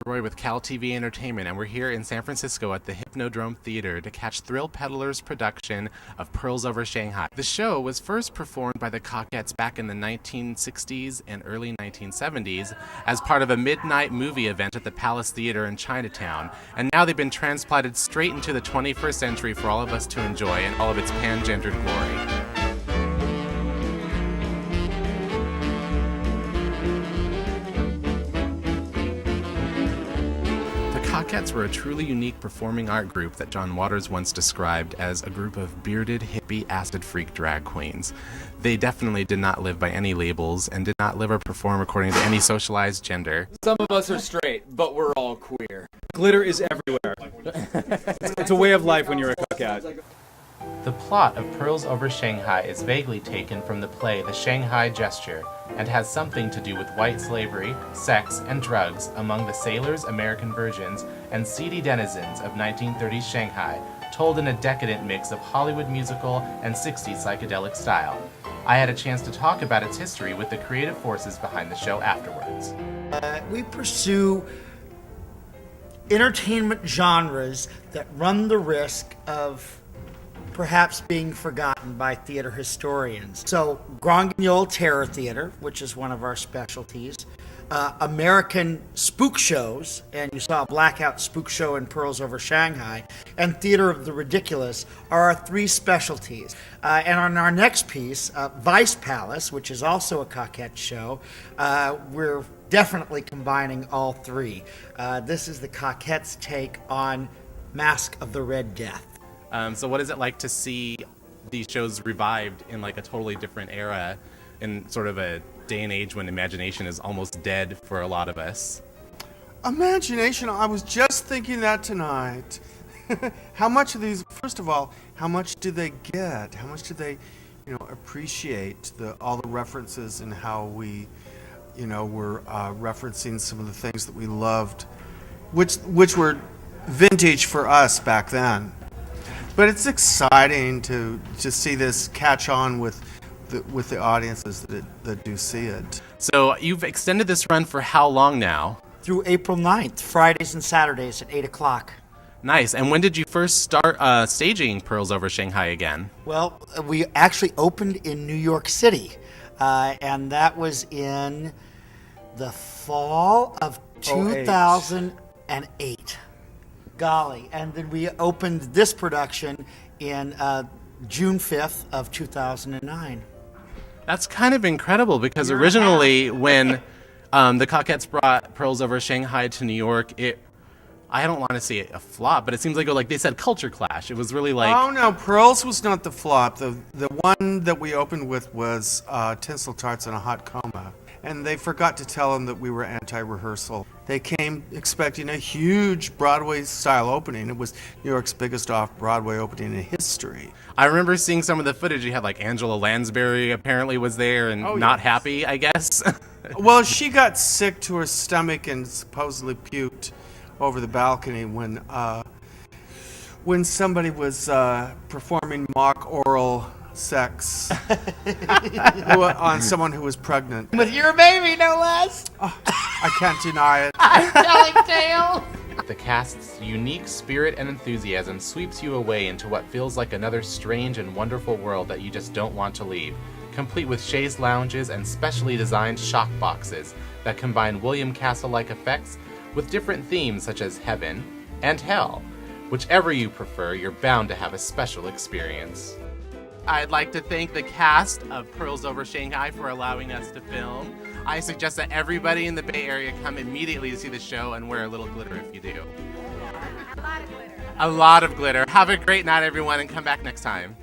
Roy with CalTV Entertainment, and we're here in San Francisco at the Hypnodrome Theater to catch Thrill Peddler's production of Pearls Over Shanghai. The show was first performed by the Cockettes back in the 1960s and early 1970s as part of a midnight movie event at the Palace Theater in Chinatown, and now they've been transplanted straight into the 21st century for all of us to enjoy in all of its pan-gendered glory. Cockats were a truly unique performing art group that John Waters once described as a group of bearded, hippie, acid freak drag queens. They definitely did not live by any labels and did not live or perform according to any socialized gender. Some of us are straight, but we're all queer. Glitter is everywhere. It's a way of life when you're a Cockat. The plot of Pearls Over Shanghai is vaguely taken from the play The Shanghai Gesture and has something to do with white slavery, sex, and drugs among the sailors, American virgins, and seedy denizens of 1930s Shanghai, told in a decadent mix of Hollywood musical and 60s psychedelic style. I had a chance to talk about its history with the creative forces behind the show afterwards. We pursue entertainment genres that run the risk of perhaps being forgotten by theater historians. So, Grand Guignol Terror Theater, which is one of our specialties, American spook shows, and you saw a blackout spook show in Pearls Over Shanghai, and Theater of the Ridiculous are our three specialties. And on our next piece, Vice Palace, which is also a Cockette show, we're definitely combining all three. This is the Cockettes' take on Mask of the Red Death. So what is it like to see these shows revived in like a totally different era, in sort of a day and age when imagination is almost dead for a lot of us? Imagination, I was just thinking that tonight. How much of these, first of all, how much do they get? How much do they, appreciate all the references and how we, were referencing some of the things that we loved, which were vintage for us back then. But it's exciting to see this catch on with the audiences that do see it. So you've extended this run for how long now? Through April 9th, Fridays and Saturdays at 8 o'clock. Nice. And when did you first start staging Pearls Over Shanghai again? Well, we actually opened in New York City, and that was in the fall of 2008. Golly. And then we opened this production in June 5th of 2009. That's kind of incredible because originally when the Cockettes brought Pearls Over Shanghai to New York, I don't want to say a flop, but it seems like they said culture clash. It was really like... Oh no, Pearls was not the flop. The one that we opened with was Tinsel Tarts in a Hot Coma. And they forgot to tell them that we were anti-rehearsal. They came expecting a huge Broadway-style opening. It was New York's biggest off-Broadway opening in history. I remember seeing some of the footage. You had like Angela Lansbury apparently was there and not happy, I guess. Well, she got sick to her stomach and supposedly puked over the balcony when somebody was performing mock oral sex on someone who was pregnant. With your baby, no less. Oh, I can't deny it. Telling tale. The cast's unique spirit and enthusiasm sweeps you away into what feels like another strange and wonderful world that you just don't want to leave, complete with chaise lounges and specially designed shock boxes that combine William Castle-like effects with different themes such as heaven and hell. Whichever you prefer, you're bound to have a special experience. I'd like to thank the cast of Pearls Over Shanghai for allowing us to film. I suggest that everybody in the Bay Area come immediately to see the show and wear a little glitter if you do. A lot of glitter. A lot of glitter. Have a great night, everyone, and come back next time.